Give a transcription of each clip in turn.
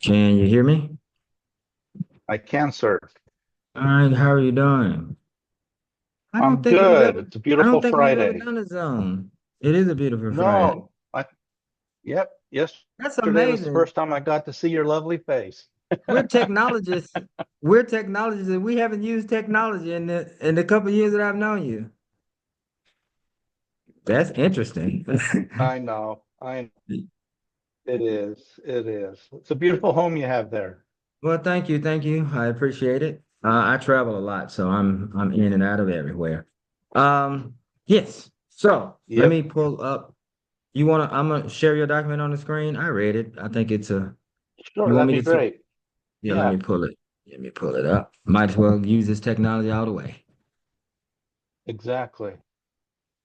Can you hear me? I can, sir. All right, how are you doing? I'm good. It's a I don't beautiful think we've ever Friday. done a zone. It is a beautiful Friday. No, yep. That's Yesterday was the amazing. first time I got to see your lovely face. We're technologists. We're technologists, and we haven't used technology in the couple years that I've known you. That's interesting. I know. It is. It is. It's a beautiful home you have there. Well, thank you, thank you. I appreciate it. I travel a lot, so I'm in and out of everywhere. Um, yes. So let Yep. me pull up. I'm gonna share your document on the screen. I read it. I think it's a, Sure, you want that'd me be to, great. yeah, let Yeah, me pull it. Let me pull it up. Might as well use this technology all the way. exactly.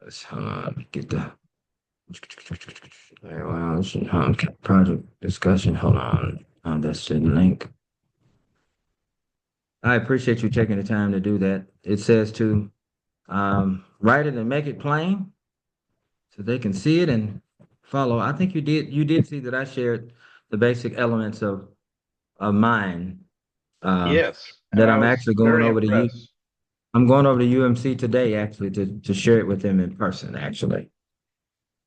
Let's get the very well, project discussion. Hold on. That's the link. I appreciate you taking the time to do that. It says to write it and make it plain so they can see it and follow. I think you did see that I shared the basic elements of mine. Uh, Yes, and that I I'm was actually going very over to you. impressed. I'm going over to UMC today actually to share it with them in person actually.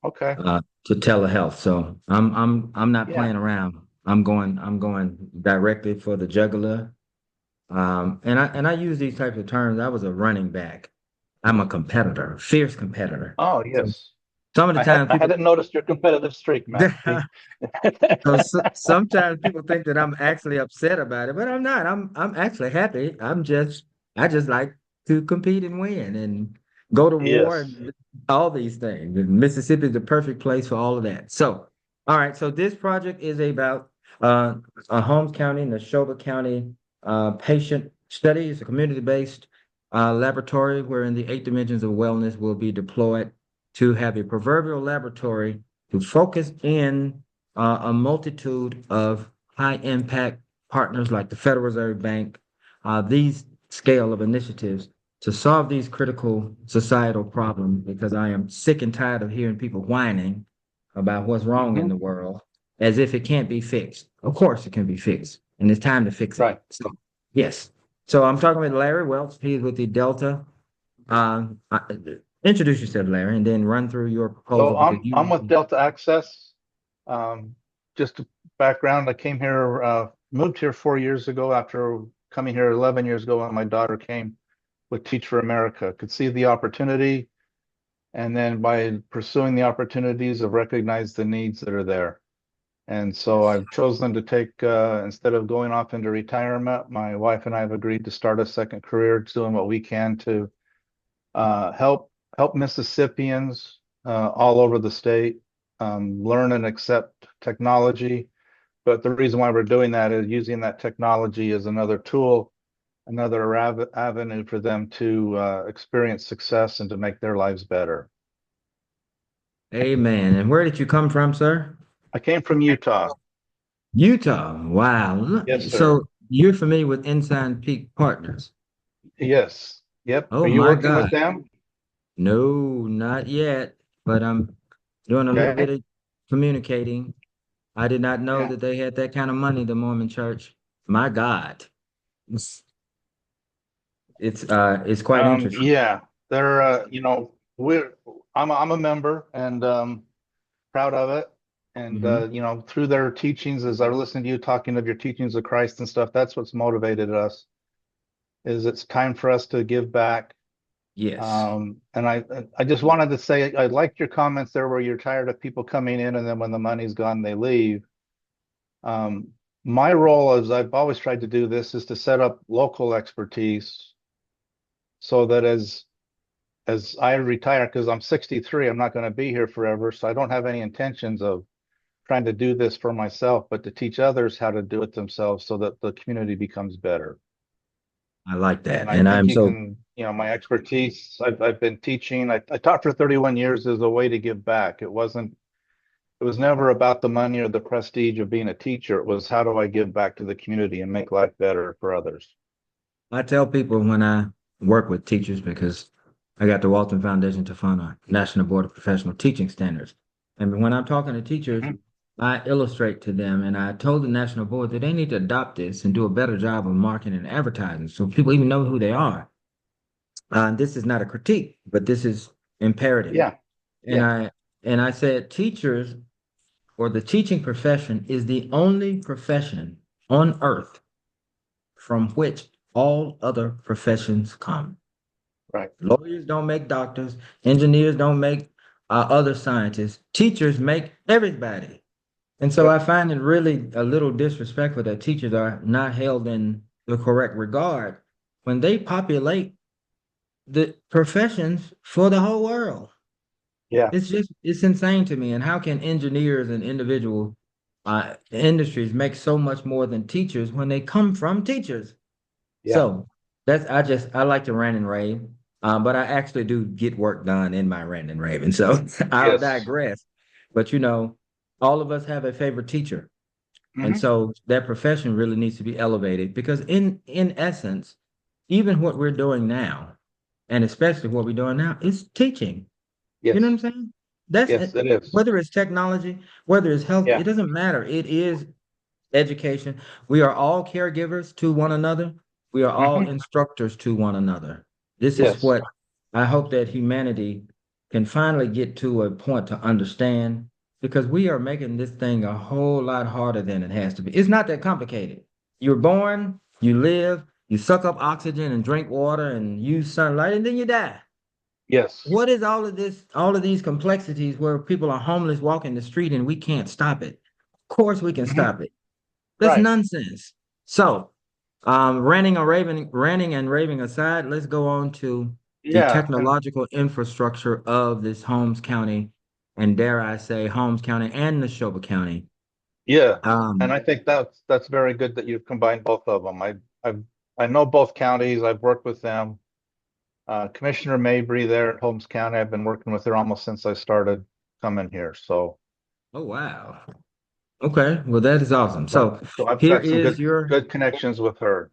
Okay. To telehealth. So I'm not Yeah. playing around. I'm going directly for the jugular. And I use these types of terms. I was a running back. I'm a competitor, fierce competitor. Oh, So yes. some of the times I people hadn't noticed your competitive streak, Matthew. sometimes people think that I'm actually upset about it, but I'm not. I'm actually happy. I just like to compete and win and go to war Yes. and all these things. And Mississippi is the perfect place for all of that. So, all right. So this project is about a Holmes County, Neshoba County patient study. It's a community-based laboratory wherein the eight dimensions of wellness will be deployed to have a proverbial laboratory to focus in a multitude of high impact partners like the Federal Reserve Bank, these scale of initiatives to solve these critical societal problems because I am sick and tired of hearing people whining about what's wrong in Hmm. the world as if it can't be fixed. Of course, it can be fixed, and it's time to fix it. Right. So, yes. So I'm talking with Larry Welch. He's with the Delta. Uh, uh, Introduce yourself, Larry, and then run through your So proposal because I'm with Delta Access. Um, just a background, I came here, moved here 4 years ago after coming here 11 years ago when my daughter came with Teach for America. Could see the opportunity, and then by pursuing the opportunities, I've recognized the needs that are there. And so Yes. I've chosen to take, instead of going off into retirement, my wife and I have agreed to start a second career, doing what we can to help Mississippians all over the state learn and accept technology. But the reason why we're doing that is using that technology as another tool, another avenue for them to experience success and to make their lives better. Amen. And where did you come from, sir? I came from Utah. Utah. Wow. Yes, sir. So you're familiar with Ensign Peak Partners? Yes. Yep. Are Oh you my working God. with them? No, not yet, but I'm doing a little bit Okay. of communicating. I did not know Yeah. that they had that kind of money, the Mormon church. My God. It's it's quite interesting. Yeah. They're we're I'm a member and proud of it. And Hmm. through their teachings, as I listened to you talking of your teachings of Christ and stuff, that's what's motivated us, is it's time for us to give back. Yes. And I just wanted to say I liked your comments there where you're tired of people coming in and then when the money's gone, they leave. Um, my role, as I've always tried to do this, is to set up local expertise so that as I retire, because I'm 63, I'm not going to be here forever, so I don't have any intentions of trying to do this for myself, but to teach others how to do it themselves so that the community becomes better. I like And that. I And think I'm you so can, my expertise, I've been teaching. I taught for 31 years as a way to give back. It was never about the money or the prestige of being a teacher. It was how do I give back to the community and make life better for others? I tell people when I work with teachers because I got the Walton Foundation to fund a National Board of Professional Teaching Standards. And when I'm talking to teachers, Mhm. I illustrate to them, and I told the national board that they need to adopt this and do a better job of marketing and advertising so people even know who they are. This is not a critique, but this is imperative. Yeah, And yeah, I said teachers or the teaching profession is the only profession on earth from which all other professions come. right. Lawyers don't make doctors, engineers don't make other scientists, teachers make everybody. And so I Yep. find it really a little disrespectful that teachers are not held in the correct regard when they populate the professions for the whole world. Yeah, It's insane to me. And how can engineers and individual industries make so much more than teachers when they come from teachers? yeah. So I like to rant and rave, but I actually do get work done in my rant and raving. So I'll Yes. digress. But all of us have a favorite teacher. And Hmm. so that profession really needs to be elevated because in essence, even what we're doing now, and especially what we're doing now, is teaching. You know what Yes. I'm saying? That's Yes, it is. whether it's technology, whether it's health, Yeah. it doesn't matter. It is education. We are all caregivers to one another. We are all Hmm. instructors to one another. This is Yes. what I hope that humanity can finally get to a point to understand because we are making this thing a whole lot harder than it has to be. It's not that complicated. You're born, you live, you suck up oxygen and drink water and use sunlight, and then you die. Yes. What is all of this, all of these complexities where people are homeless walking the street and we can't stop it? Of course we can Hmm. stop it. That's Right. nonsense. So, ranting and raving aside, let's go on to the Yeah. And technological infrastructure of this Holmes County, and dare I say, Holmes County and Neshoba County. yeah. And Um, I think that's very good that you've combined both of them. I know both counties. I've worked with them. Commissioner Mabry there at Holmes County, I've been working with her almost since I started coming here. So, oh wow. Okay, well that is awesome. so, So so I've here got some is your good connections with her.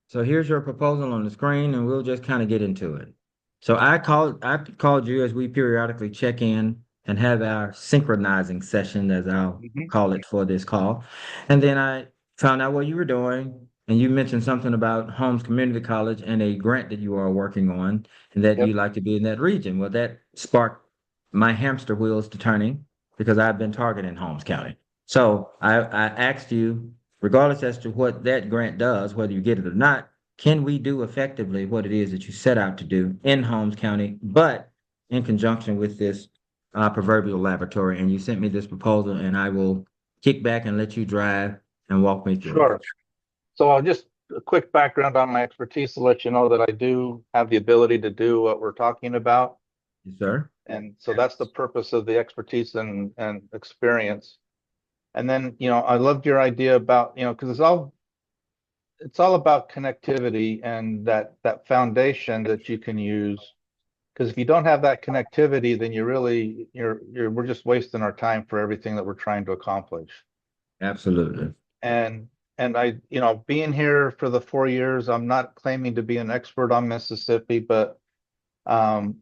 So here's your proposal on the screen, and we'll just kind of get into it. So I called you as we periodically check in and have our synchronizing session, as I'll Hmm. call it for this call. And then I found out what you were doing, and you mentioned something about Holmes Community College and a grant that you are working on, and that you Yep. like to be in that region. Well, that sparked my hamster wheels to turning because I've been targeting Holmes County. So I asked you regardless as to what that grant does, whether you get it or not, can we do effectively what it is that you set out to do in Holmes County, but in conjunction with this proverbial laboratory? And you sent me this proposal, and I will kick back and let you drive and walk me through it. Sure. So I'll just a quick background on my expertise to let you know that I do have the ability to do what we're talking about. Yes, sir. And so that's the purpose of the expertise and experience. And then, I loved your idea about, because it's all about connectivity and that foundation that you can use. Because if you don't have that connectivity, then we're just wasting our time for everything that we're trying to accomplish. Absolutely. And and being here for the 4 years, I'm not claiming to be an expert on Mississippi, but um,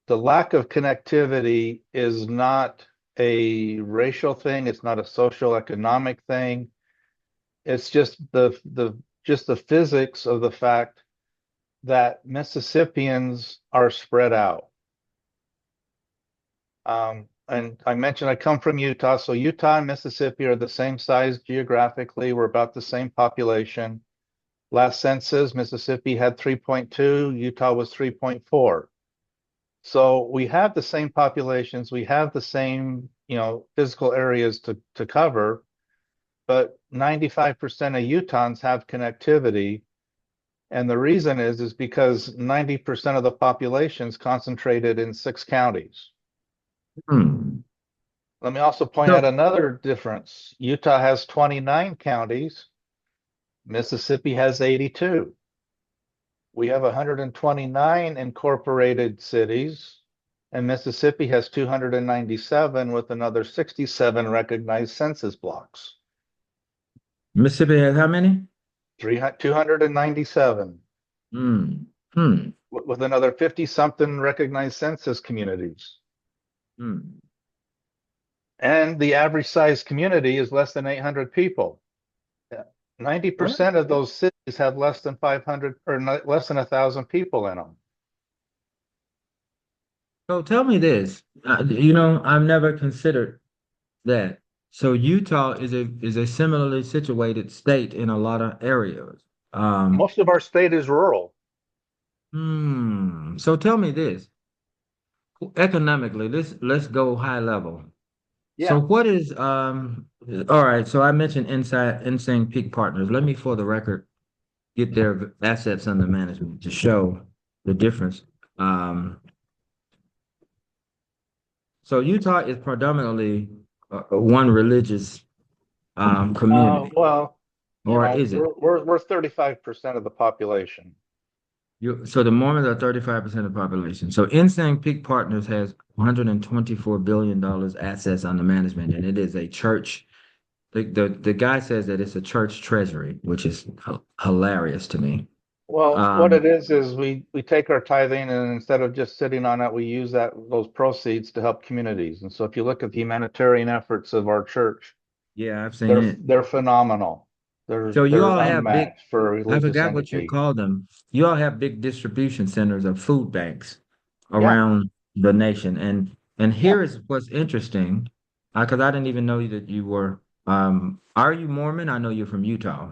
the lack of connectivity is not a racial thing. It's not a social economic thing. It's just the physics of the fact that Mississippians are spread out. And I mentioned I come from Utah, so Utah and Mississippi are the same size geographically. We're about the same population. Last census, Mississippi had 3.2, Utah was 3.4. So we have the same populations, we have the same, physical areas to cover, but 95% of Utahns have connectivity. And the reason is because 90% of the population is concentrated in 6 counties. Hmm. Let me also point out So, another difference. Utah has 29 counties, Mississippi has 82. We have 129 incorporated cities, and Mississippi has 297 with another 67 recognized census blocks. Mississippi has how many? 297 Hmm. Hmm. with another 50 something recognized census communities. Hmm. And the average size community is less than 800 people. Yeah. What? 90% of those cities have less than 500 or less than 1,000 people in them. So tell me this. I've never considered that. So Utah is a similarly situated state in a lot of areas. Um, Most of our state is rural. so tell me this. Economically, let's go high level. So Yeah. what is all right, so I mentioned insane peak partners. Let me for the record get their assets under management to show the difference. Um, so Utah is predominantly one religious community, Well, or is it? we're 35% of the population. So the Mormons are 35% of the population. So Insane Peak Partners has $124 billion assets under management, and it is a church. The guy says that it's a church treasury, which is hilarious to me. Well, what Um, it is we take our tithing and instead of just sitting on it, we use those proceeds to help communities. And so if you look at the humanitarian efforts of our church, yeah, I've seen it. they're phenomenal. They're So you they're all have big, unmatched for I religious forgot what you entity. call them. You all have big distribution centers of food banks Yeah, around the nation. And yeah, here is what's interesting, because I didn't even know that you were, are you Mormon? I know you're from Utah.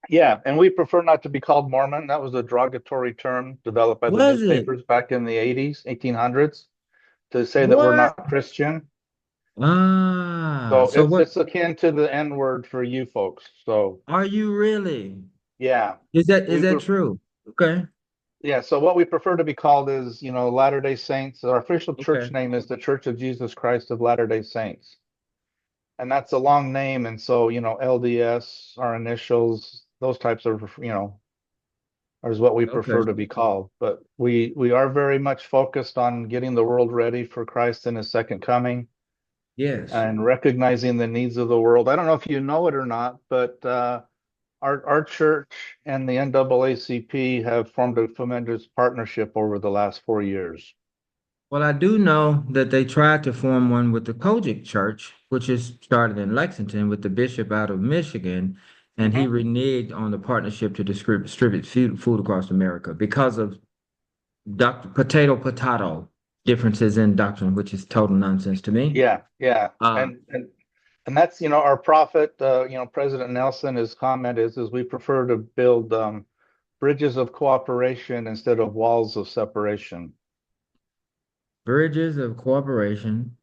yeah. And we prefer not to be called Mormon. That was a derogatory term developed by the Was it? newspapers back in the 80s, 1800s, to say that we're What? not Christian. Ah, So so what it's akin to the N word for you folks. So are you really? yeah, Is that we true? Okay. yeah. So what we prefer to be called is, Latter-day Saints. Our official church Okay. name is the Church of Jesus Christ of Latter-day Saints, and that's a long name. And so, LDS, our initials, those types of, is what we Okay. prefer to be called. But we are very much focused on getting the world ready for Christ in His second coming Yes. and recognizing the needs of the world. I don't know if you know it or not, but our church and the NAACP have formed a tremendous partnership over the last 4 years. Well, I do know that they tried to form one with the Kojic Church, which is started in Lexington with the bishop out of Michigan, and he Mhm. reneged on the partnership to distribute food across America because of potato differences in doctrine, which is total nonsense to me. Yeah, yeah, Uh, and that's our prophet, President Nelson. His comment is we prefer to build bridges of cooperation instead of walls of separation. Bridges of cooperation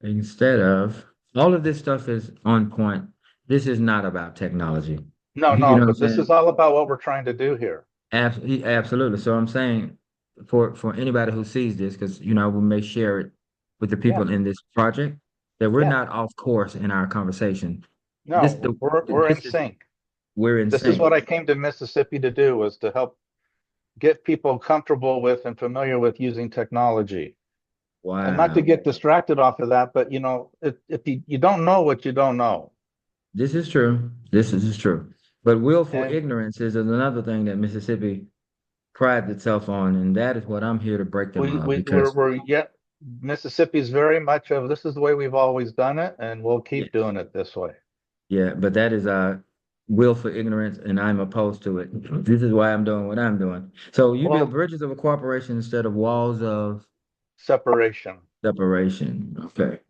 instead of all of this stuff is on point. This is not about technology. No, You no, know what I'm but this saying? is all about what we're trying to do here. Absolutely. So I'm saying for anybody who sees this, because we may share it with the Yeah, people in this project, that we're yeah. not off course in our conversation. This No, the we're in this is sync. we're in This is sync. what I came to Mississippi to do, was to help get people comfortable with and familiar with using technology. And not to Wow. get distracted off of that, but if you don't know what you don't know. This is true. This is true. But willful And ignorance is another thing that Mississippi prides itself on, and that is what I'm here to break them we, of we we're because we're yet Mississippi's very much of this is the way we've always done it, and we'll yeah, keep doing it this way. yeah, but that is willful ignorance, and I'm opposed to it. This is why I'm doing what I'm doing. So you build Well, bridges of cooperation instead of walls of separation. separation. Okay,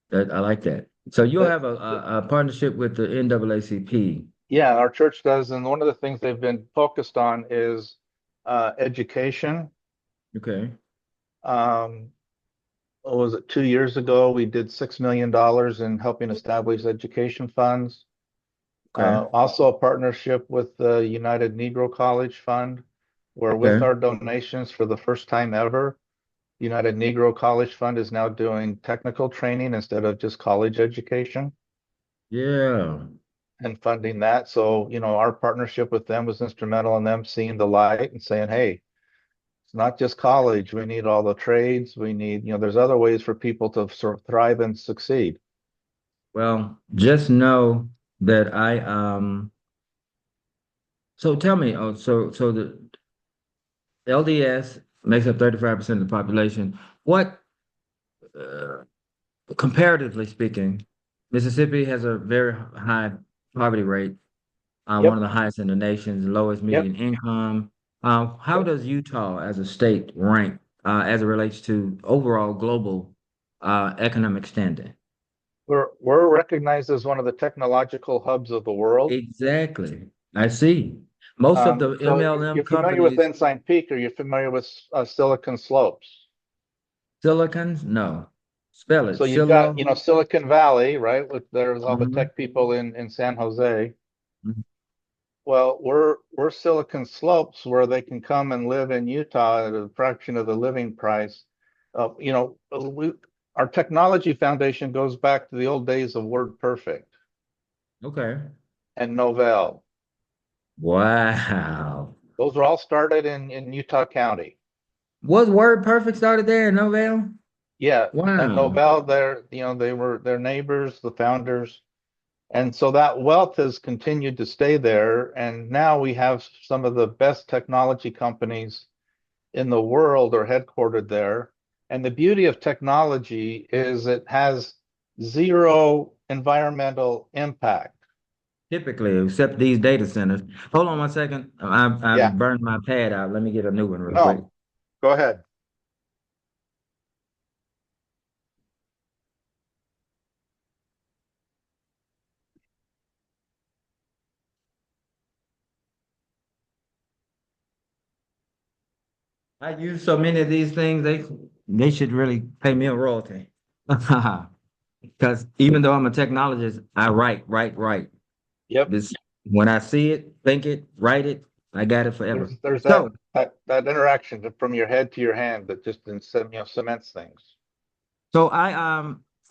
that I like that. So you'll The, have a, the, a, a partnership with the NAACP. yeah, our church does, and one of the things they've been focused on is education. Okay, Um, what was it, 2 years ago, we did $6 million in helping establish education funds. okay, Also a partnership with the United Negro College Fund, where with okay. our donations for the first time ever, United Negro College Fund is now doing technical training instead of just college education Yeah. and funding that. So, our partnership with them was instrumental in them seeing the light and saying, hey, it's not just college. We need all the trades. We need, there's other ways for people to sort of thrive and succeed. Well, just know that so tell me, so the LDS makes up 35% of the population. What uh, comparatively speaking, Mississippi has a very high poverty rate, one Yep, of the highest in the nation's lowest yep, median income. How yep. does Utah as a state rank as it relates to overall global economic standing? We're recognized as one of the technological hubs of the world. Exactly. I see. Most of the So MLM you're familiar with companies, Ensign Peak, or you're familiar with Silicon Slopes. silicons, no. Spell it. So you've got, Silo. Silicon Valley, right? With there's all the Mhm, tech people in San Jose. mhm. Well, we're Silicon Slopes where they can come and live in Utah at a fraction of the living price. Our technology foundation goes back to the old days of WordPerfect Okay. and Novell. Wow. Those were all started in Utah County. Was Word Perfect started there in Novell? Yeah, and Wow. Novell, they were their neighbors, the founders. And so that wealth has continued to stay there. And now we have some of the best technology companies in the world are headquartered there. And the beauty of technology is it has zero environmental impact. Typically, except these data centers. Hold on one second. I Yeah, burned my pad out. Let me get a new one real quick. no, go ahead. I use so many of these things, they should really pay me a royalty. Because even though I'm a technologist, I write. Yep. This when I see it, think it, write it, I got it forever. There's that So that interaction from your head to your hand that just cements things.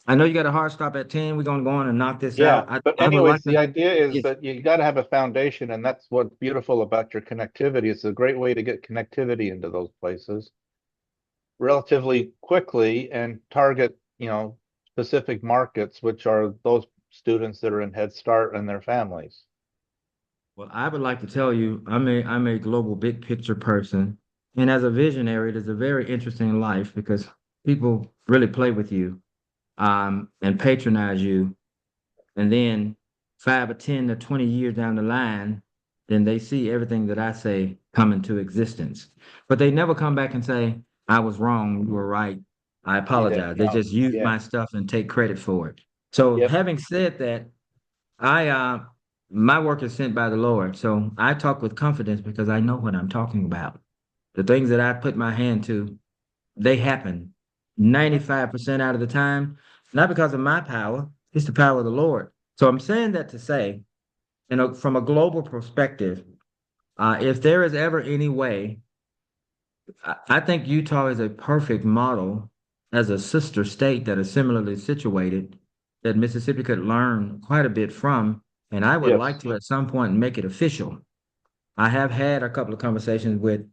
I know you got a hard stop at 10. We're gonna go on and knock this Yeah, out. but I would like anyways, to, the idea is yes. that you got to have a foundation, and that's what's beautiful about your connectivity. It's a great way to get connectivity into those places relatively quickly and target, specific markets, which are those students that are in Head Start and their families. Well, I would like to tell you, I'm a global big picture person. And as a visionary, it is a very interesting life because people really play with you and patronize you. And then 5 or 10 or 20 years down the line, then they see everything that I say come into existence. But they never come back and say, I was wrong, you were right. I Yeah, apologize. They no, just use yeah, my stuff and take credit for it. So yep. having said that, I my work is sent by the Lord. So I talk with confidence because I know what I'm talking about. The things that I put my hand to, they happen Mhm. 95% out of the time, not because of my power, it's the power of the Lord. So I'm saying that to say, from a global perspective, if there is ever any way, I think Utah is a perfect model as a sister state that is similarly situated that Mississippi could learn quite a bit from. And I would like Yes. to at some point make it official. I have had a couple of conversations with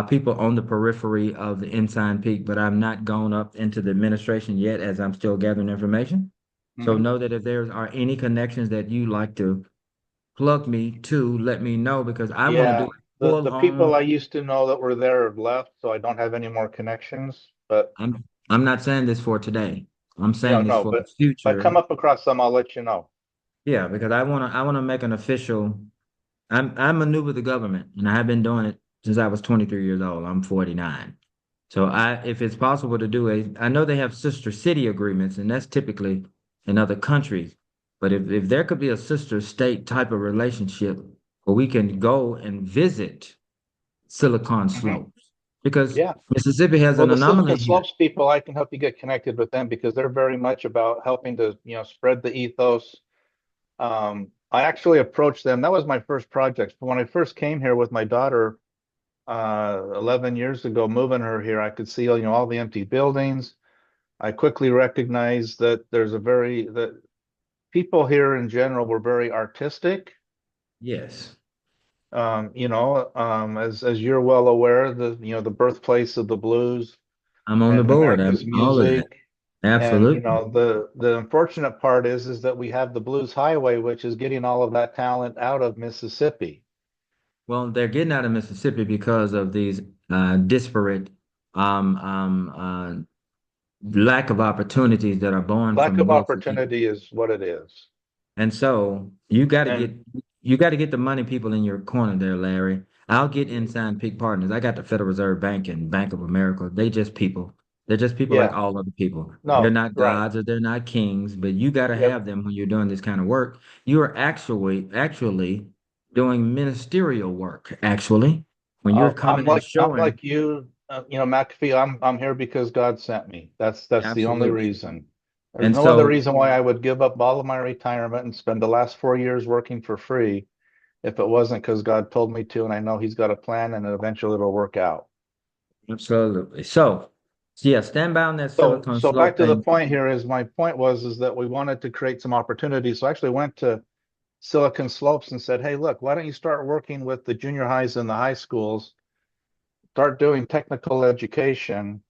people on the periphery of the Ensign Peak, but I've not gone up into the administration yet as I'm still gathering information. So Hmm. know that if there are any connections that you like to plug me to, let me know because I want to do Yeah, a the full people on. I used to know that were there have left, so I don't have any more connections. But I'm not saying this for today. I'm saying this no, for but the if I come future. up across some, I'll let you know. Yeah, because I wanna make an official. I maneuver the government, and I have been doing it since I was 23 years old. I'm 49. So if it's possible to do I know they have sister city agreements, and that's typically in other countries. But if there could be a sister state type of relationship where we can go and visit Silicon Hmm. Slopes, because Yeah. Mississippi has Well, an the Silicon anomaly here. Slopes people, I can help you get connected with them because they're very much about helping to, spread the ethos. I actually approached them. That was my first project. When I first came here with my daughter, 11 years ago, moving her here, I could see, all the empty buildings. I quickly recognized that that people here in general were very artistic. Yes, As you're well aware, the birthplace of the blues I'm on the and board. I'm America's all of that. music. And Absolutely. the unfortunate part is that we have the Blues Highway, which is getting all of that talent out of Mississippi. Well, they're getting out of Mississippi because of these disparate um, um, lack of opportunities that are born Lack from of Mississippi. opportunity is what it is. And so you got to get the money people in your corner there, Larry. I'll get Inside Peak Partners. I got the Federal Reserve Bank and Bank of America. They just people. They're just people like Yeah, all other people. They're no, not right. gods or they're not kings, but you got to Yep. have them when you're doing this kind of work. You are actually doing ministerial work, actually, when you're coming and I'm showing. like you, McAfee. I'm here because God sent me. That's the only Absolutely. reason. There's And no other so, reason why I would give up all of my retirement and spend the last 4 years working for free if it wasn't because God told me to, and I know He's got a plan, and eventually it'll work out. absolutely. So yeah, stand by on that Silicon So back Slope to the thing. point here is my point was that we wanted to create some opportunities. So I actually went to Silicon Slopes and said, hey, look, why don't you start working with the junior highs and the high schools, start doing technical education,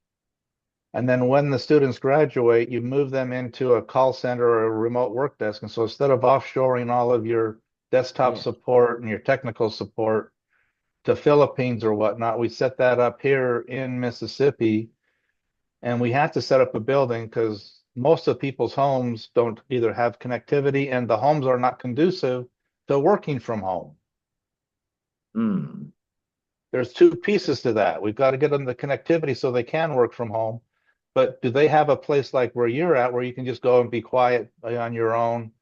and then when the students graduate, you move them into a call center or a remote work desk. And so instead of offshoring all of your desktop Yeah. support and your technical support to Philippines or whatnot, we set that up here in Mississippi. And we had to set up a building because most of people's homes don't either have connectivity and the homes are not conducive to working from home. Mm. There's two pieces to that. We've got to get them the connectivity so they can work from home. But do they have a place like where you're at where you can just go and be quiet on your own,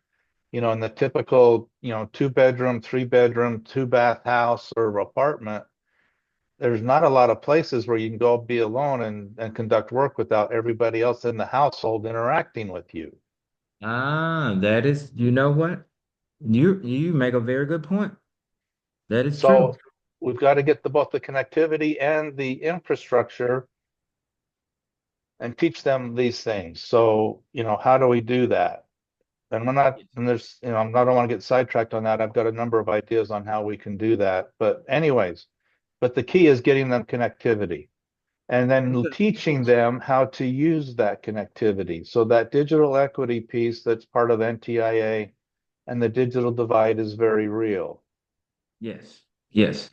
in the typical, 2 bedroom, 3 bedroom, 2 bath house or apartment? There's not a lot of places where you can go be alone and conduct work without everybody else in the household interacting with you. That is, you know what? You make a very good point. That is true. So we've got to get both the connectivity and the infrastructure and teach them these things. So, how do we do that? And we're not, and there's, I don't want to get sidetracked on that. I've got a number of ideas on how we can do that. But anyways, the key is getting them connectivity and then teaching them how to use that connectivity. So that digital equity piece that's part of NTIA and the digital divide is very real. Yes. Yes.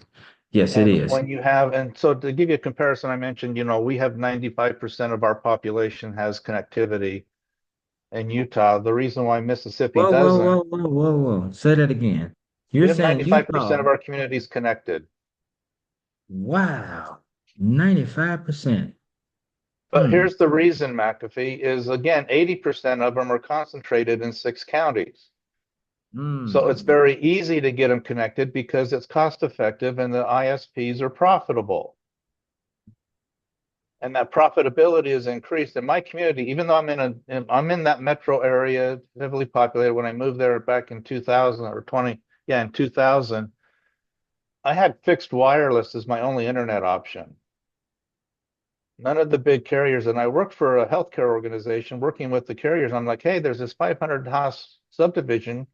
Yes, it And is. when you have, and so to give you a comparison, I mentioned, we have 95% of our population has connectivity in Utah. The reason why Mississippi Whoa, whoa, doesn't, whoa, whoa, whoa, whoa. Say that again. we You're have saying 95% Utah. of our communities connected. Wow. 95%. But Hmm. here's the reason, McAfee, is again, 80% of them are concentrated in 6 counties. So it's Hmm. very easy to get them connected because it's cost effective and the ISPs are profitable. And that profitability is increased in my community, even though I'm in that metro area, heavily populated. When I moved there back in 2000 or 20, yeah, in 2000, I had fixed wireless as my only internet option. None of the big carriers, and I worked for a healthcare organization working with the carriers. I'm like, hey, there's this 500 house subdivision.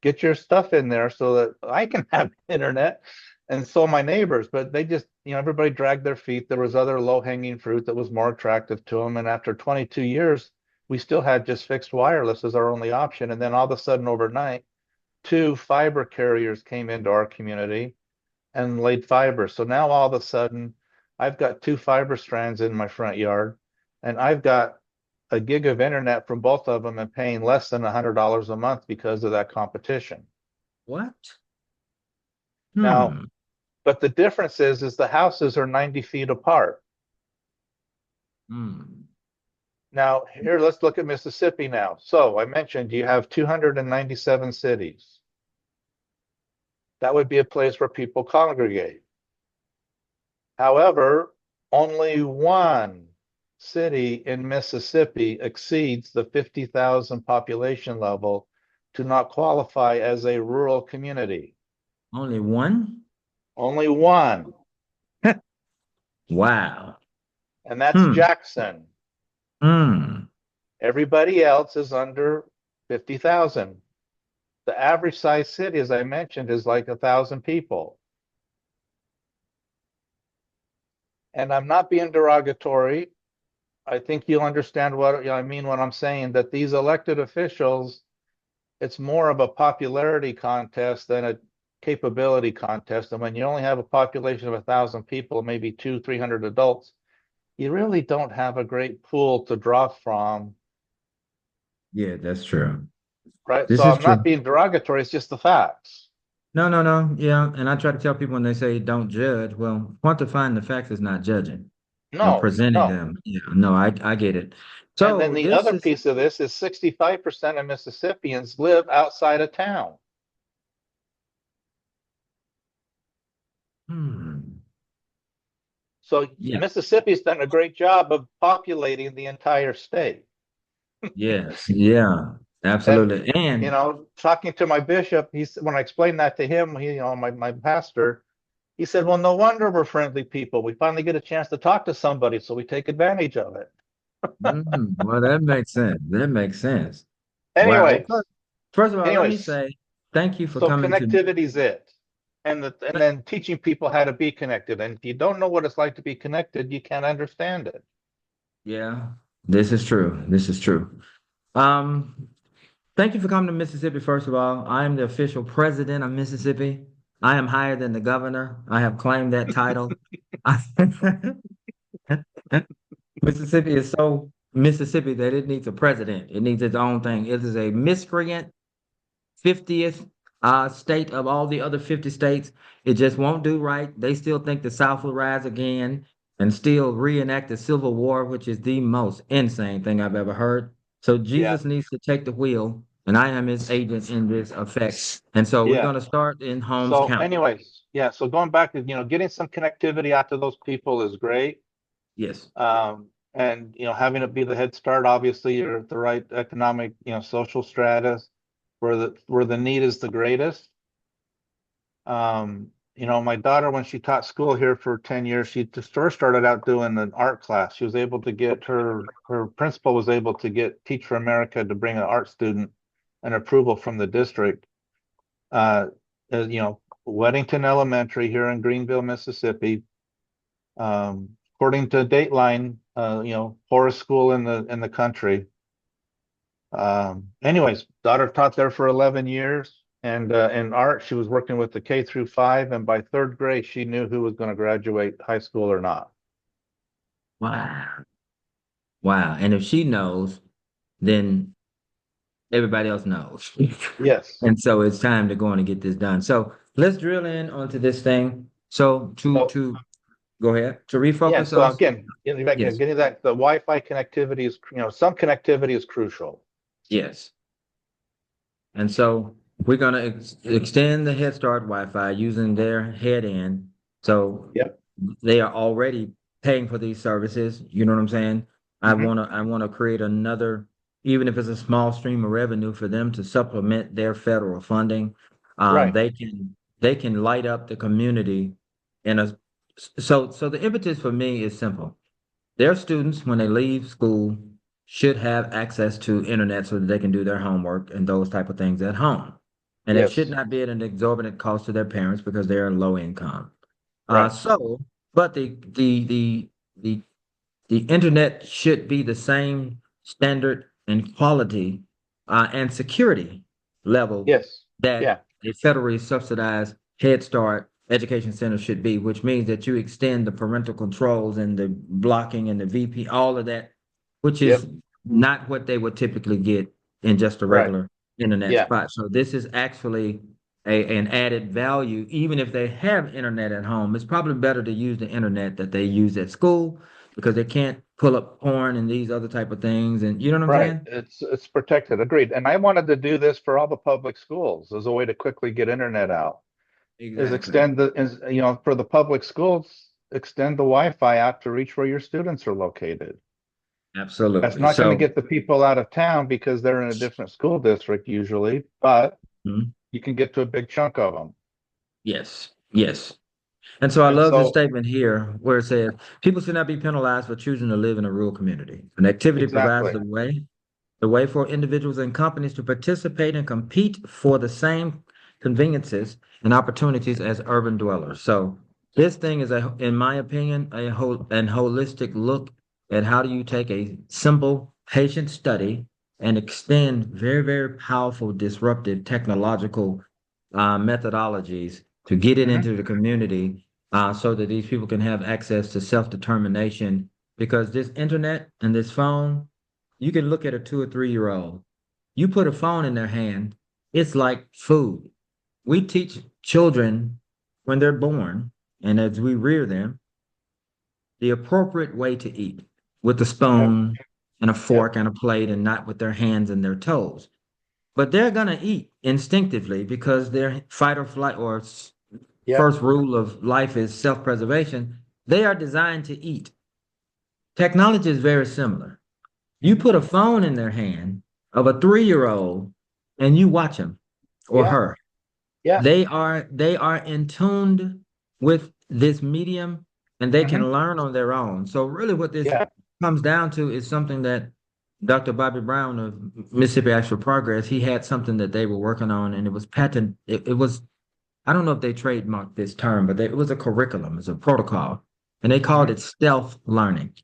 Get your stuff in there so that I can have internet and so my neighbors. But they just, everybody dragged their feet. There was other low hanging fruit that was more attractive to them. And after 22 years, we still had just fixed wireless as our only option. And then all of a sudden, overnight, 2 fiber carriers came into our community and laid fiber. So now all of a sudden, I've got 2 fiber strands in my front yard, and I've got a gig of internet from both of them and paying less than $100 a month because of that competition. What? Now, Hmm. but the difference is the houses are 90 feet apart. Hmm. Now, here, let's look at Mississippi now. So I mentioned you have 297 cities. That would be a place where people congregate. However, only one city in Mississippi exceeds the 50,000 population level to not qualify as a rural community. Only one? Only one, Wow. and that's Hmm. Jackson. Hmm. Everybody else is under 50,000. The average size city, as I mentioned, is like 1,000 people. And I'm not being derogatory. I think you'll understand what I mean when I'm saying that these elected officials, it's more of a popularity contest than a capability contest. And when you only have a population of 1,000 people, maybe 300 adults, you really don't have a great pool to draw from, Yeah, that's true. right? So This is I'm true. not being derogatory, it's just the facts. No, no, no. Yeah. And I try to tell people when they say don't judge, well, quantifying the facts is not judging or No, presenting no. them. Yeah, no, I get it. And then So the this other is, piece of this is 65% of Mississippians live outside of town. hmm, So yeah, Mississippi's done a great job of populating the entire state. yes, yeah, And absolutely. And talking to my bishop, he's when I explained that to him, my pastor, he said, "Well, no wonder we're friendly people. We finally get a chance to talk to somebody, so we take advantage of it." well, that makes sense. That makes sense. Wow. Well, Anyways, first of all, let me anyways, say thank you for so coming to. connectivity's it. And then teaching people how to be connected. And if you don't know what it's like to be connected, you can't understand it. Yeah, this is true. This is true. Um, Thank you for coming to Mississippi, first of all. I am the official president of Mississippi. I am higher than the governor. I have claimed that title. Mississippi is so Mississippi that it needs a president. It needs its own thing. It is a miscreant 50th state of all the other 50 states. It just won't do right. They still think the South will rise again and still reenact the Civil War, which is the most insane thing I've ever heard. So Yeah, Jesus needs to take the wheel, and I am his agent in this effect. And so we're yeah. going to start in Holmes So, County. anyways, yeah. So going back to getting some connectivity out to those people is great. Yes. And having it be the head start, obviously, you're at the right economic, social stratus where the need is the greatest. My daughter, when she taught school here for 10 years, she just first started out doing an art class. She was able to get her principal was able to get Teach for America to bring an art student an approval from the district. Uh, Weddington Elementary here in Greenville, Mississippi. According to Dateline, poorest school in the country. Anyways, daughter taught there for 11 years, and in art, she was working with the K through 5, and by third grade, she knew who was going to graduate high school or not. Wow. Wow. And if she knows, then everybody else knows. Yes. And so it's time to go on and get this done. So let's drill in onto this thing. So So to go ahead to yeah. refocus So us. again, Yes, getting that the Wi-Fi connectivity is, some connectivity is crucial. yes. And so we're going to extend the Head Start Wi-Fi using their head end. So Yep. they are already paying for these services. You know what I'm saying? Hmm. I want to create another, even if it's a small stream of revenue for them to supplement their federal funding. Right. They can light up the community in a so the impetus for me is simple. Their students, when they leave school, should have access to internet so that they can do their homework and those type of things at home. And it should Yes. not be at an exorbitant cost to their parents because they're low income. Right. So, but the the internet should be the same standard and quality and security level Yes. that Yeah. a federally subsidized Head Start education center should be, which means that you extend the parental controls and the blocking and the VP, all of that, which is Yep. not what they would typically get in just a Right. regular internet Yeah. spot. So this is actually an added value, even if they have internet at home. It's probably better to use the internet that they use at school because they can't pull up porn and these other type of things. And you know what I'm Right. saying? It's protected. Agreed. And I wanted to do this for all the public schools as a way to quickly get internet out. Is Exactly. extend the is for the public schools, extend the Wi-Fi out to reach where your students are located. That's Absolutely. not going to So, get the people out of town because they're in a different school district usually, but mhm, you can get to a big chunk of them. yes, yes. And so I And love this so statement here where it says people should not be penalized for choosing to live in a rural community. An activity provides exactly. the way for individuals and companies to participate and compete for the same conveniences and opportunities as urban dwellers. So this thing is in my opinion, a whole and holistic look at how do you take a simple patient study and extend very, very powerful disruptive technological methodologies to get it Hmm. into the community so that these people can have access to self-determination because this internet and this phone, you can look at a 2 or 3 year old. You put a phone in their hand, it's like food. We teach children when they're born, and as we rear them, the appropriate way to eat with a Yep. spoon and a Yep. fork and a plate and not with their hands and their toes. But they're going to eat instinctively because their fight or flight or Yep. first rule of life is self-preservation. They are designed to eat. Technology is very similar. You Mhm. put a phone in their hand of a 3 year old and you watch him or Yeah. her. Yeah. They are in tuned with this medium and they Hmm. can learn on their own. So really what this Yeah. comes down to is something that Dr. Bobby Brown of Mississippi Action for Progress, he had something that they were working on and it was patent. It was, I don't know if they trademarked this term, but it was a curriculum, it's a protocol, and they called Hmm. it stealth learning.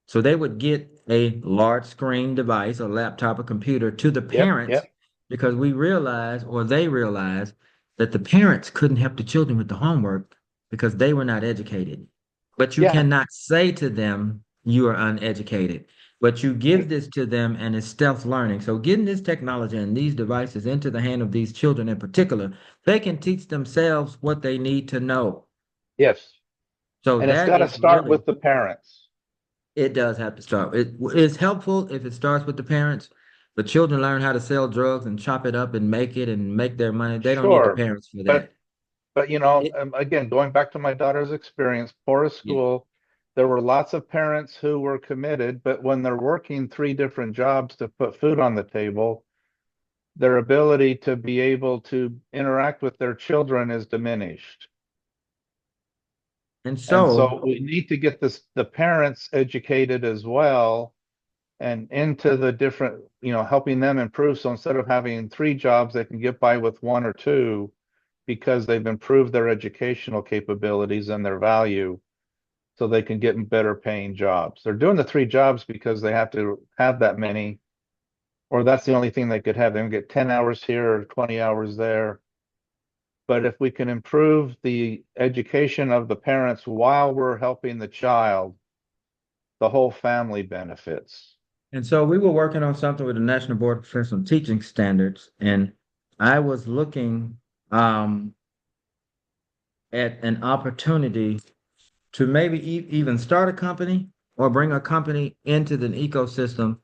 So they would get a large screen device, a laptop, a computer to the Yep. parents Yep. because we realized, or they realized, that the parents couldn't help the children with the homework because they were not educated. But you Yeah. cannot say to them, you are uneducated. But you give Right. this to them and it's stealth learning. So getting this technology and these devices into the hand of these children in particular, they can teach themselves what they need to know. Yes. So And it's that got to is start really with the parents. it does have to start. It's helpful if it starts with the parents, but children learn how to sell drugs and chop it up and make it and make their money. They don't need the Sure. parents for But that. It, again, going back to my daughter's experience, poorest yeah. school, there were lots of parents who were committed, but when they're working three different jobs to put food on the table, their ability to be able to interact with their children is diminished. And And so, so we need to get the parents educated as well and into the different, helping them improve. So instead of having three jobs, they can get by with one or two because they've improved their educational capabilities and their value so they can get better paying jobs. They're doing the three jobs because they have to have that many, or that's the only thing they could have. They can get 10 hours here or 20 hours there. But if we can improve the education of the parents while we're helping the child, the whole family benefits. and so, we were working on something with the National Board of Professional Teaching Standards, and I was looking at an opportunity to maybe even start a company or bring a company into the ecosystem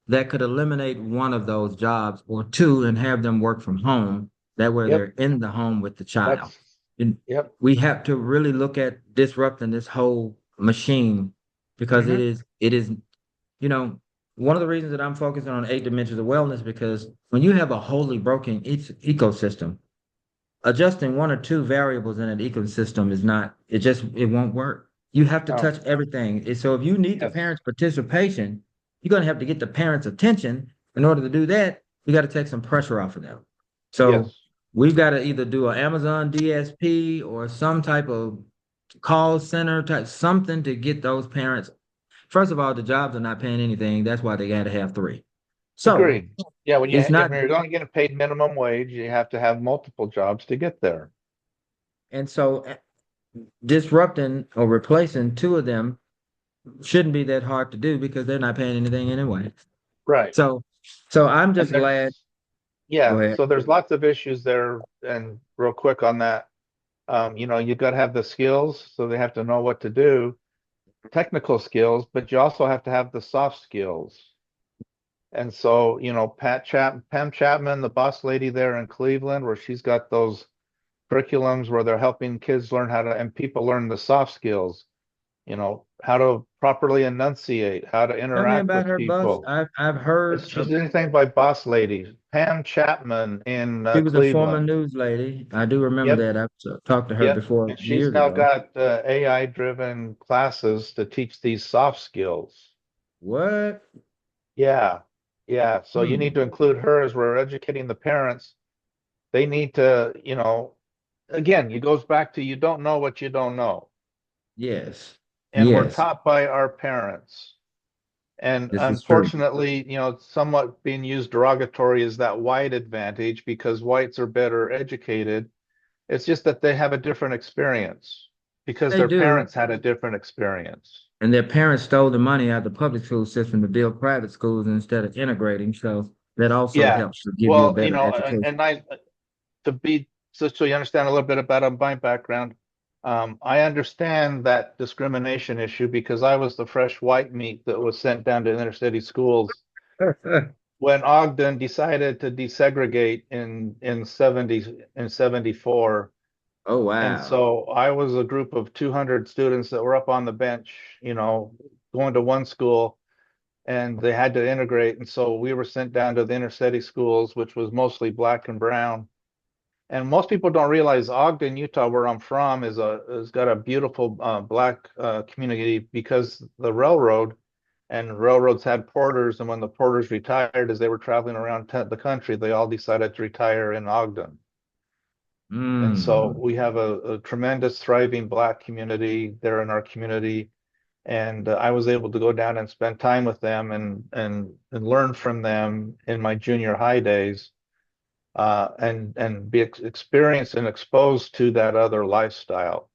that could eliminate one of those jobs or two and have them work from home. That way Yep, they're in the home with the child. that's And yep. we have to really look at disrupting this whole machine because it Hmm. is, it is, you know, one of the reasons that I'm focusing on 8 dimensions of wellness because when you have a wholly broken ecosystem, adjusting one or two variables in an ecosystem is not, it won't work. You have to Oh, touch everything. So if you need the yes, parents' participation, you're going to have to get the parents' attention. In order to do that, you got to take some pressure off of them. So yes, we've got to either do an Amazon DSP or some type of call center type something to get those parents. First of all, the jobs are not paying anything. That's why they got to have three. So agreed. Yeah, it's if not, you're going to get a paid minimum wage, you have to have multiple jobs to get there. and so disrupting or replacing two of them shouldn't be that hard to do because they're not paying anything anyway. Right. So, so I'm And just glad. there's Go yeah, ahead. so there's lots of issues there. And real quick on that, you've got to have the skills, so they have to know what to do, technical skills, but you also have to have the soft skills. And so, Pam Chapman, the boss lady there in Cleveland, where she's got those curriculums where they're helping kids learn how to, and people learn the soft skills, how to properly enunciate, how to Tell me interact about with her bus. people. I've heard She's of, anything by boss lady, Pam Chapman in she was a former Cleveland. news lady. I do remember Yep. that. I've talked to her Yep. before And she's years now ago. got AI driven classes to teach these soft skills. What? Yeah. Yeah. So you need Hmm. to include her as we're educating the parents. They need to, again, it goes back to you don't know what you don't know. Yes. And we're Yes. taught by our parents. And This is true. unfortunately, it's somewhat being used derogatory as that white advantage because whites are better educated. It's just that they have a different experience because They their do. parents had a different experience. And their parents stole the money out of the public school system to build private schools instead of integrating. So that also Yeah. helps to give you a Well, better education. and I to be so you understand a little bit about my background. I understand that discrimination issue because I was the fresh white meat that was sent down to inner city schools when Ogden decided to desegregate in 74. Oh, And wow. so I was a group of 200 students that were up on the bench, going to one school, and they had to integrate. And so we were sent down to the inner city schools, which was mostly black and brown. And most people don't realize Ogden, Utah, where I'm from, has got a beautiful black community because the railroad and railroads had porters, and when the porters retired, as they were traveling around the country, they all decided to retire in Ogden. And so Mm. we have a tremendous thriving black community there in our community. And I was able to go down and spend time with them and learn from them in my junior high days, and be experienced and exposed to that other lifestyle.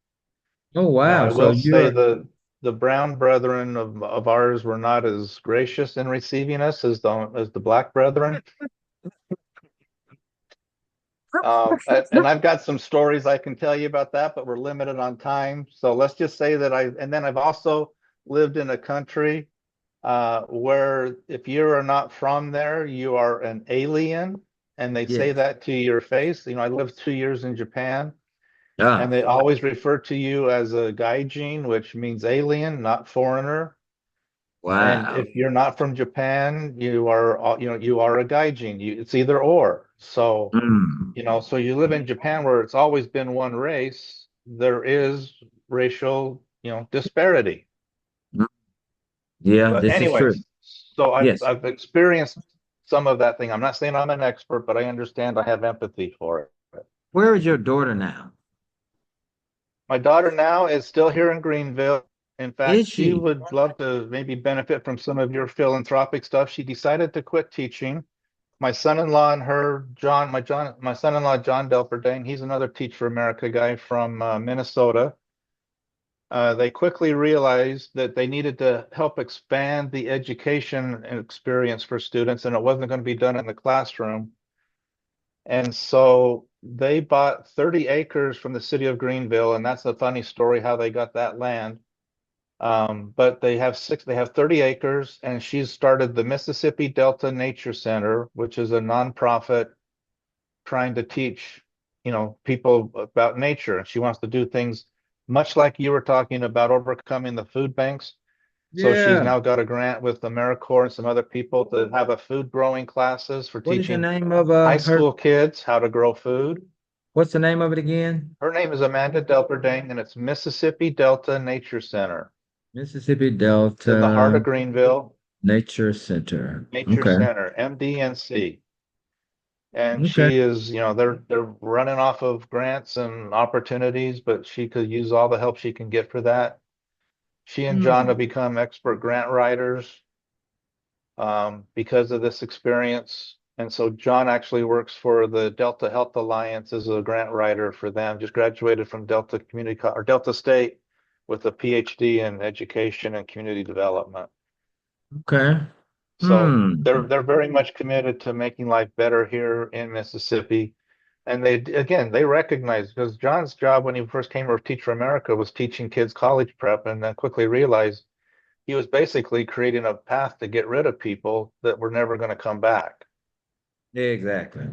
Oh, Now, wow. I So will say you're, the brown brethren of ours were not as gracious in receiving us as the black brethren. And I've got some stories I can tell you about that, but we're limited on time. So let's just say that and then I've also lived in a country where if you are not from there, you are an alien, and they say yes. that to your face. I lived 2 years in Japan, and Ah, they always refer to you as a gaijin, which means alien, not foreigner. And wow. if you're not from Japan, you are a gaijin. It's either or. So, Mm. so you live in Japan where it's always been one race, there is racial, disparity. Mm. Yeah, But this is true. anyways, so Yes. I've experienced some of that thing. I'm not saying I'm an expert, but I understand I have empathy for it. Where is your daughter now? My daughter now is still here in Greenville. In fact, Is she she? would love to maybe benefit from some of your philanthropic stuff. She decided to quit teaching. My son-in-law and her, my son-in-law John Delperdane, he's another Teach for America guy from Minnesota. They quickly realized that they needed to help expand the education experience for students, and it wasn't going to be done in the classroom. And so they bought 30 acres from the city of Greenville, and that's a funny story how they got that land. But they have 30 acres, and she's started the Mississippi Delta Nature Center, which is a nonprofit trying to teach, people about nature. And she wants to do things much like you were talking about overcoming the food banks. So she's Yeah. now got a grant with AmeriCorps and some other people to have a food growing classes for What is the teaching name of high her? school kids how to grow food. What's the name of it again? Her name is Amanda Delperdang, and it's Mississippi Delta Nature Center. Mississippi It's in the heart Delta of Greenville. Nature Center. Nature Okay. Center, MDNC. And Okay. she is, they're running off of grants and opportunities, but she could use all the help she can get for that. She and John have Hmm. become expert grant writers because of this experience. And so John actually works for the Delta Health Alliance as a grant writer for them. Just graduated from Delta or Delta State with a PhD in education and community development. Okay. So Hmm. they're very much committed to making life better here in Mississippi. And they recognize, because John's job when he first came to Teach for America was teaching kids college prep, and then quickly realized he was basically creating a path to get rid of people that were never going to come back. Exactly.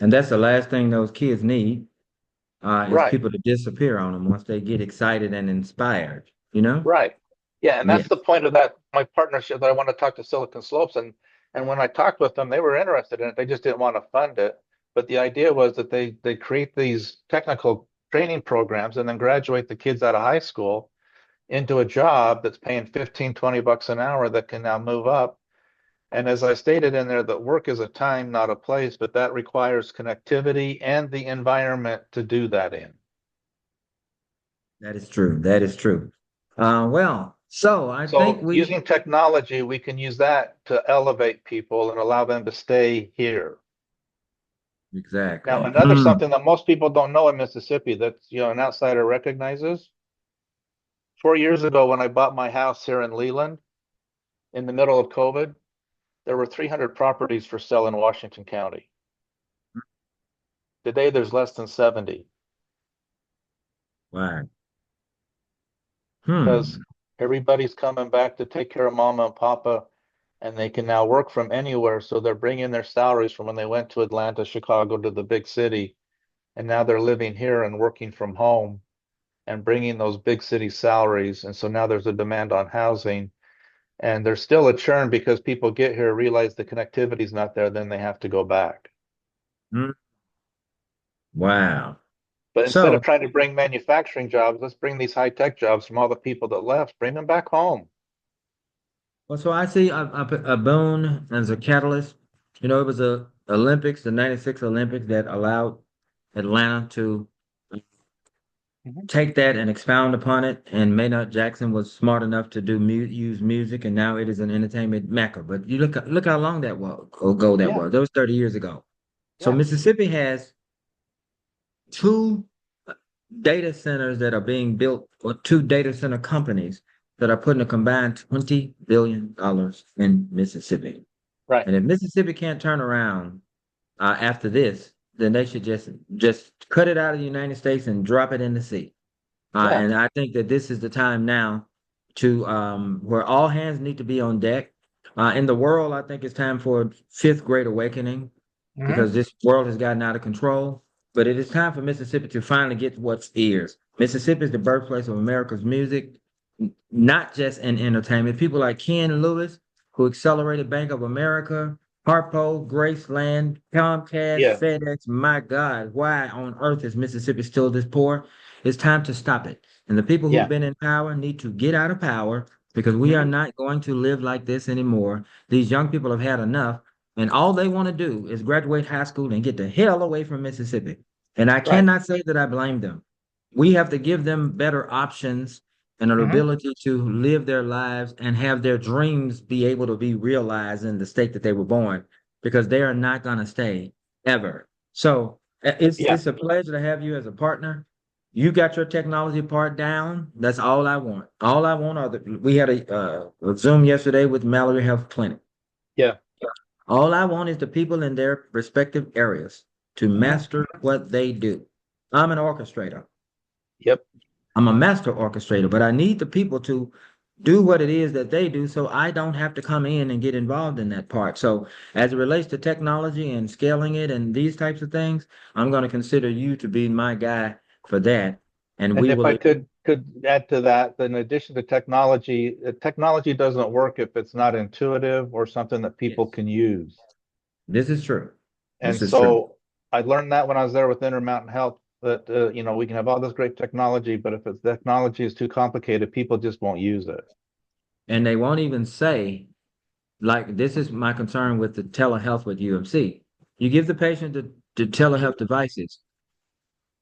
And that's the last thing those kids need, is Right, people to disappear on them once they get excited and inspired, you know? right. Yeah, and that's Yes. the point of my partnership that I want to talk to Silicon Slopes. And when I talked with them, they were interested in it. They just didn't want to fund it. But the idea was that they create these technical training programs and then graduate the kids out of high school into a job that's paying 15, 20 bucks an hour that can now move up. And as I stated in there, that work is a time, not a place, but that requires connectivity and the environment to do that in. That is true. That is true. Well, so I think So we using technology, we can use that to elevate people and allow them to stay here. Now, exactly. another something that most people don't know in Mississippi that, an outsider recognizes, 4 years ago when I bought my house here in Leland in the middle of COVID, there were 300 properties for sale in Washington County. Today, there's less than 70 Wow. because Hmm. everybody's coming back to take care of mama and papa, and they can now work from anywhere. So they're bringing their salaries from when they went to Atlanta, Chicago, to the big city, and now they're living here and working from home and bringing those big city salaries. And so now there's a demand on housing, and there's still a churn because people get here, realize the connectivity is not there, then they have to go back. Hmm. Wow. But instead So, of trying to bring manufacturing jobs, let's bring these high tech jobs from all the people that left, bring them back home. so I see a boon as a catalyst. You know, it was the Olympics, the '96 Olympics, that allowed Atlanta to Mhm. take that and expound upon it. And Maynard Jackson was smart enough to use music, and now it is an entertainment mecca. But you look how long that was ago that Yeah, was. That was 30 years ago. So yeah. Mississippi has two data centers that are being built, or two data center companies that are putting a combined $20 billion in Mississippi. Right. And if Mississippi can't turn around after this, then they should just cut it out of the United States and drop it in the sea. Yeah. And I think that this is the time now to where all hands need to be on deck. In the world, I think it's time for a fifth great awakening Hmm. because this world has gotten out of control. But it is time for Mississippi to finally get what's ears. Mississippi is the birthplace of America's music, not just in entertainment. People like Ken Lewis, who accelerated Bank of America, Harpo, Graceland, Comcast, Yeah. FedEx. My God, why on earth is Mississippi still this poor? It's time to stop it. And the people who've Yeah. been in power need to get out of power because we are Hmm. not going to live like this anymore. These young people have had enough, and all they want to do is graduate high school and get the hell away from Mississippi. And I Right. cannot say that I blame them. We have to give them better options and an Hmm. ability to live their lives and have their dreams be able to be realized in the state that they were born because they are not going to stay ever. So Yeah. it's a pleasure to have you as a partner. You got your technology part down. That's all I want. All I want are we had a Zoom yesterday with Mallory Health Clinic. Yeah. All I want is the people in their respective areas to Hmm. master what they do. I'm an orchestrator. Yep. I'm a master orchestrator, but I need the people to do what it is that they do so I don't have to come in and get involved in that part. So, as it relates to technology and scaling it and these types of things, I'm going to consider you to be my guy for that. And And we if will, I could add to that, in addition to technology, technology doesn't work if it's not intuitive or something that people yes, can use. this is true. And This is true. so I learned that when I was there with Intermountain Health that we can have all this great technology, but if its technology is too complicated, people just won't use it. And they won't even say, like, this is my concern with the telehealth with UMC. You give the patient the telehealth devices.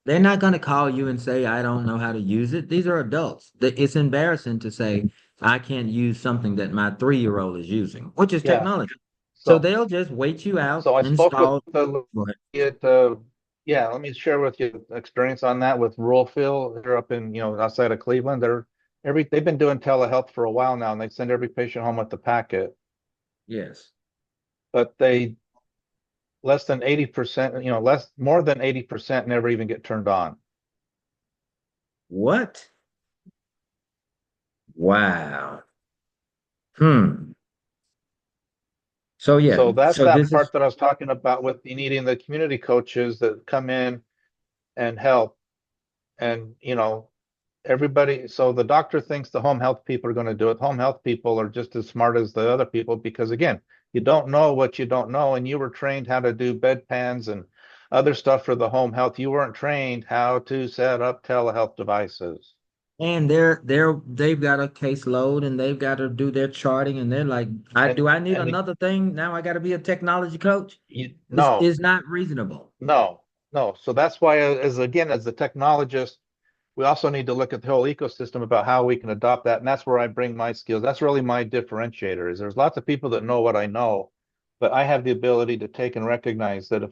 They're not going to call you and say, I don't know how to use it. These are adults. It's embarrassing to say, I can't use something that my 3-year-old is using, which is Yeah. technology. So So they'll just wait you out, so I spoke with install. the Go ahead. it yeah, let me share with you experience on that with rural Phil. They're up in, outside of Cleveland. They've been doing telehealth for a while now, and they send every patient home with the packet, Yes. but they less than 80%, less more than 80% never even get turned on. What? Wow. Hmm. So yeah. So that's So that this is, part that I was talking about with you needing the community coaches that come in and help. And, everybody, so the doctor thinks the home health people are going to do it. Home health people are just as smart as the other people because, again, you don't know what you don't know. And you were trained how to do bedpans and other stuff for the home health. You weren't trained how to set up telehealth devices. and they've got a caseload and they've got to do their charting and they're like, And I need and another thing? Now I got to be a technology coach? no, It's not reasonable. no, no. So that's why, as the technologist, we also need to look at the whole ecosystem about how we can adopt that. And that's where I bring my skills. That's really my differentiator is there's lots of people that know what I know, but I have the ability to take and recognize that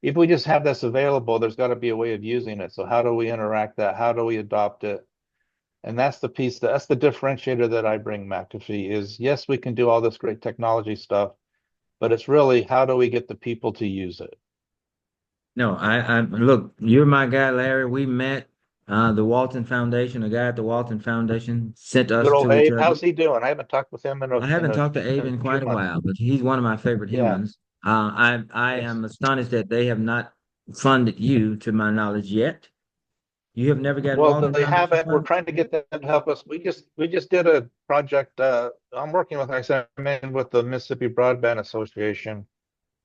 if we just have this available, there's got to be a way of using it. So how do we interact that? How do we adopt it? And that's the piece that's the differentiator that I bring, McAfee, is yes, we can do all this great technology stuff, but it's really how do we get the people to use it? No, look, you're my guy, Larry. We met, the Walton Foundation, a guy at the Walton Foundation sent Good us old to each Abe, other. how's he doing? I haven't talked with him in I haven't talked to Abe in in a few quite a months. while, but he's one of my favorite Yeah. humans. I Yes. am astonished that they have not funded you, to my knowledge, yet. You have never gotten Well, Walton they Foundation haven't. We're funded? trying to get them to help us. We just did a project. I'm working with, like I said, I'm in with the Mississippi Broadband Association,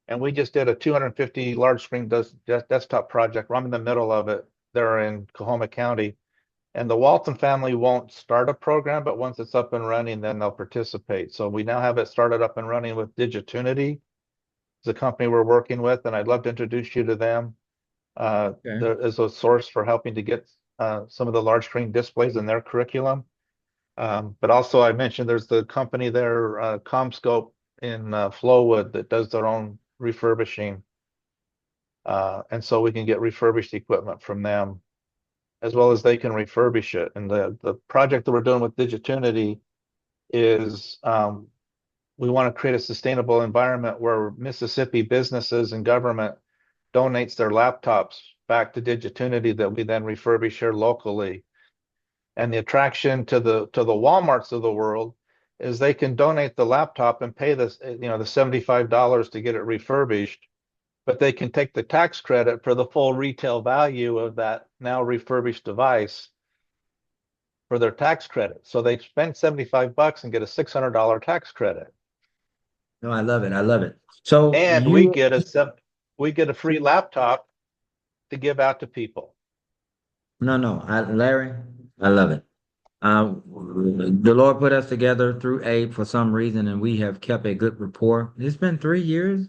and we just did a 250 large screen desktop project. I'm in the middle of it. They're in Coahoma County, and the Walton family won't start a program, but once it's up and running, then they'll participate. So we now have it started up and running with Digitunity, the company we're working with, and I'd love to introduce you to them. Okay. There is a source for helping to get some of the large screen displays in their curriculum. But also, I mentioned there's the company there, CommScope in Flowood, that does their own refurbishing. And so we can get refurbished equipment from them as well as they can refurbish it. And the project that we're doing with Digitunity is we want to create a sustainable environment where Mississippi businesses and government donates their laptops back to Digitunity that we then refurbish here locally. And the attraction to the Walmarts of the world is they can donate the laptop and pay this, the $75 to get it refurbished, but they can take the tax credit for the full retail value of that now refurbished device for their tax credit. So they spend 75 bucks and get a $600 tax credit. No, I love it. I love it. So And we get a free laptop to give out to people. no, Larry, I love it. The Lord put us together through Abe for some reason, and we have kept a good rapport. It's been 3 years.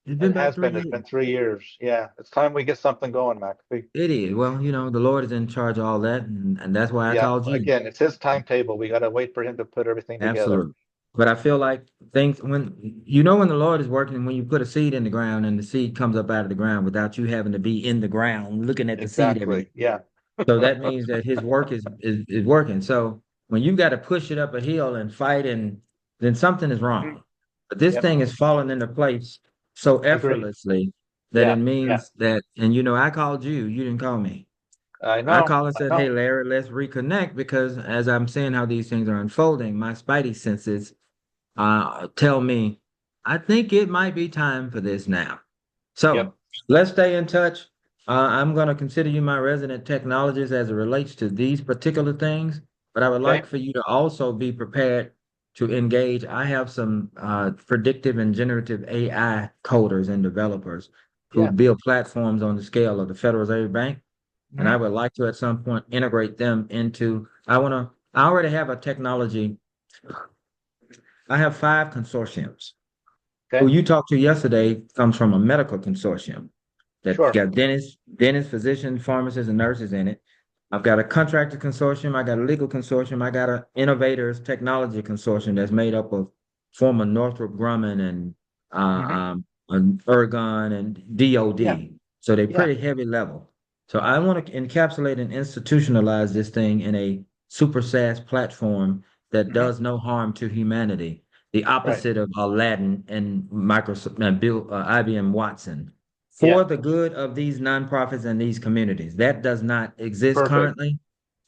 It's been It about has three been. It's years. been 3 years. Yeah, it's time we get something going, McAfee. It is. Well, the Lord is in charge of all that, and that's why I Yeah, called you. again, it's his timetable. We got to wait for him to put everything together. Absolutely. But I feel like things when the Lord is working, when you put a seed in the ground and the seed comes up out of the ground without you having to be in the ground looking at the seed every day. Exactly. Yeah. So that means that his work is working. So when you got to push it up a hill and fight, and then something is Mhm. wrong. But this Yep. thing is falling into place so Agree. effortlessly that it Yeah. Yeah. means that, and I called you, you didn't call me. I I know. called and I said, "Hey, know. Larry, let's reconnect," because as I'm seeing how these things are unfolding, my spidey senses tell me, I think it might be time for this now. Yep. So let's stay in touch. I'm going to consider you my resident technologist as it relates to these particular things, but I would like Okay. for you to also be prepared to engage. I have some predictive and generative AI coders and developers who Yeah. build platforms on the scale of the Federal Reserve Bank, and I Mhm. would like to at some point integrate them into. I already have a technology. I have 5 consortiums. Who Okay. you talked to yesterday comes from a medical consortium that Sure. got dentists, physicians, pharmacists, and nurses in it. I've got a contractor consortium. I got a legal consortium. I got a innovators technology consortium that's made up of former Northrop Grumman and Hmm. Ergon and Yeah. DOD. So they're Yeah. pretty heavy level. So I want to encapsulate and institutionalize this thing in a super SaaS platform that Hmm. does no harm to humanity, the Right. opposite of Aladdin and Microsoft and IBM Watson, Yeah. for the good of these nonprofits and these communities. That does not exist Perfect. currently,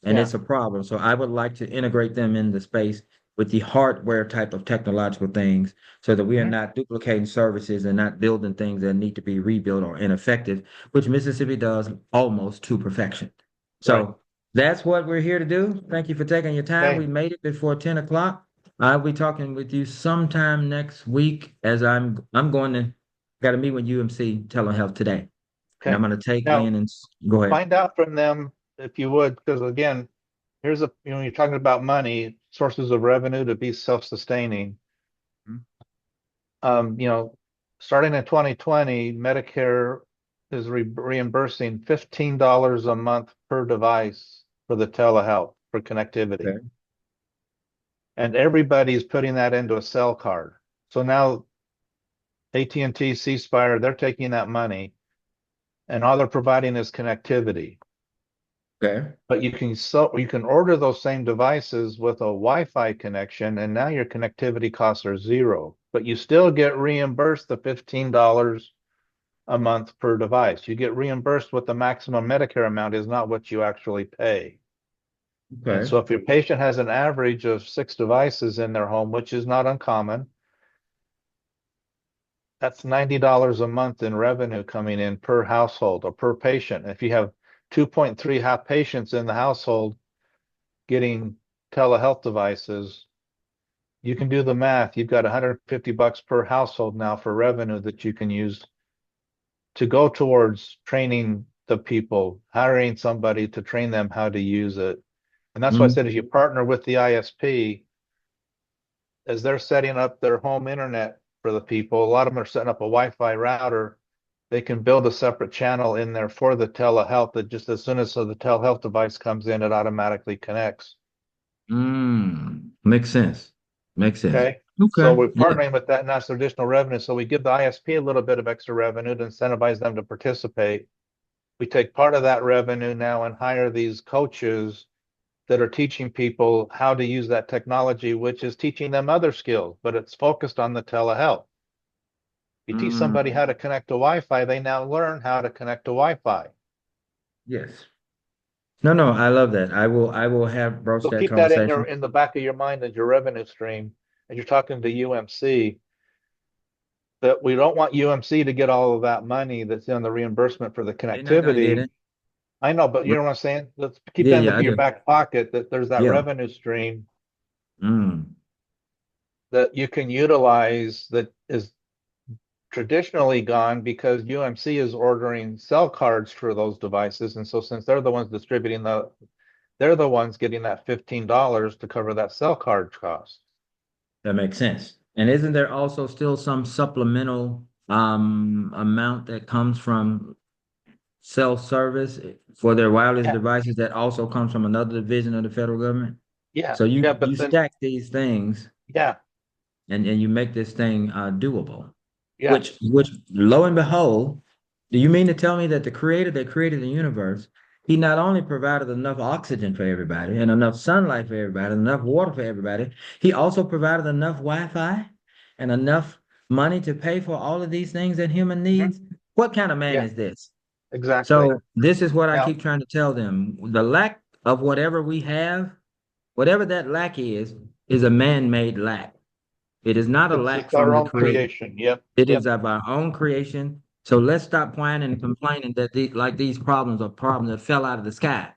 and Yeah. it's a problem. So I would like to integrate them in the space with the hardware type of technological things so that we are Hmm. not duplicating services and not building things that need to be rebuilt or ineffective, which Mississippi does almost to perfection. Right. So that's what we're here to do. Thank you for taking your time. We Okay. made it before 10 o'clock. I'll be talking with you sometime next week as I'm going to got to meet with UMC Telehealth today. And I'm Okay. going to take Now, in and go ahead. find out from them if you would, because again, here's you're talking about money, sources of revenue to be self-sustaining. Um, you know, Starting in 2020, Medicare is reimbursing $15 a month per device for the telehealth for connectivity. Okay. And everybody's putting that into a cell card. So now AT&T, C Spire, they're taking that money and all they're providing is connectivity. Okay. But you can order those same devices with a Wi-Fi connection, and now your connectivity costs are zero. But you still get reimbursed the $15 a month per device. You get reimbursed what the maximum Medicare amount is, not what you actually pay. And Okay. so if your patient has an average of 6 devices in their home, which is not uncommon, that's $90 a month in revenue coming in per household or per patient. If you have 2.3 patients in the household getting telehealth devices, you can do the math. You've got $150 per household now for revenue that you can use to go towards training the people, hiring somebody to train them how to use it. And that's why I Mm, said if you partner with the ISP, as they're setting up their home internet for the people, a lot of them are setting up a Wi-Fi router. They can build a separate channel in there for the telehealth that just as soon as the telehealth device comes in, it automatically connects. makes sense. Makes sense. Okay. So Okay. we're Yeah. partnering with that, and that's additional revenue. So we give the ISP a little bit of extra revenue to incentivize them to participate. We take part of that revenue now and hire these coaches that are teaching people how to use that technology, which is teaching them other skills, but it's focused on the telehealth. You teach somebody Mm, how to connect to Wi-Fi, they now learn how to connect to Wi-Fi. yes. No, no, I love that. I will have broached So that keep that in conversation. the back of your mind as your revenue stream, as you're talking to UMC, that we don't want UMC to get all of that money that's in the reimbursement for the They're not gonna get connectivity. it. I know, but you But know what I'm saying? Let's keep yeah, that in yeah, I your do. back pocket that there's that Yeah. revenue stream Mm, that you can utilize that is traditionally gone because UMC is ordering cell cards for those devices. And so since they're the ones distributing they're the ones getting that $15 to cover that cell card cost. that makes sense. And isn't there also still some supplemental amount that comes from self-service for their wireless Yeah, devices that also comes from another division of the federal government? yeah, So you yeah. you But then, stack these things yeah, and you make this thing doable. yeah. Which lo and behold, do you mean to tell me that the creator that created the universe, he not only provided enough oxygen for everybody and enough sunlight for everybody, enough water for everybody, he also provided enough Wi-Fi and enough money to pay for all of these things that human Mhm. needs? What kind of man Yeah, is this? exactly. So this is what I Now, keep trying to tell them. The lack of whatever we have, whatever that lack is a man-made lack. It is not a lack it's from our the own creator. creation. Yep, It is yep. of our own creation. So let's stop whining and complaining that these problems are problems that fell out of the sky.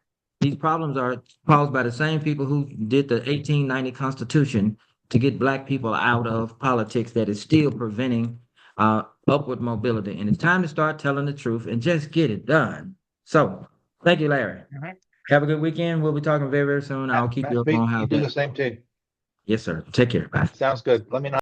These problems are caused by the same people who did the 1890 Constitution to get black people out of politics that is still preventing upward mobility. And it's time to start telling the truth and just get it done. So thank you, Larry. Mhm. Have a good weekend. We'll be talking very, very soon. I'll keep you Matt, up on you how do that. the same too. Yes, sir. Take care. Bye. Sounds good. Let me know.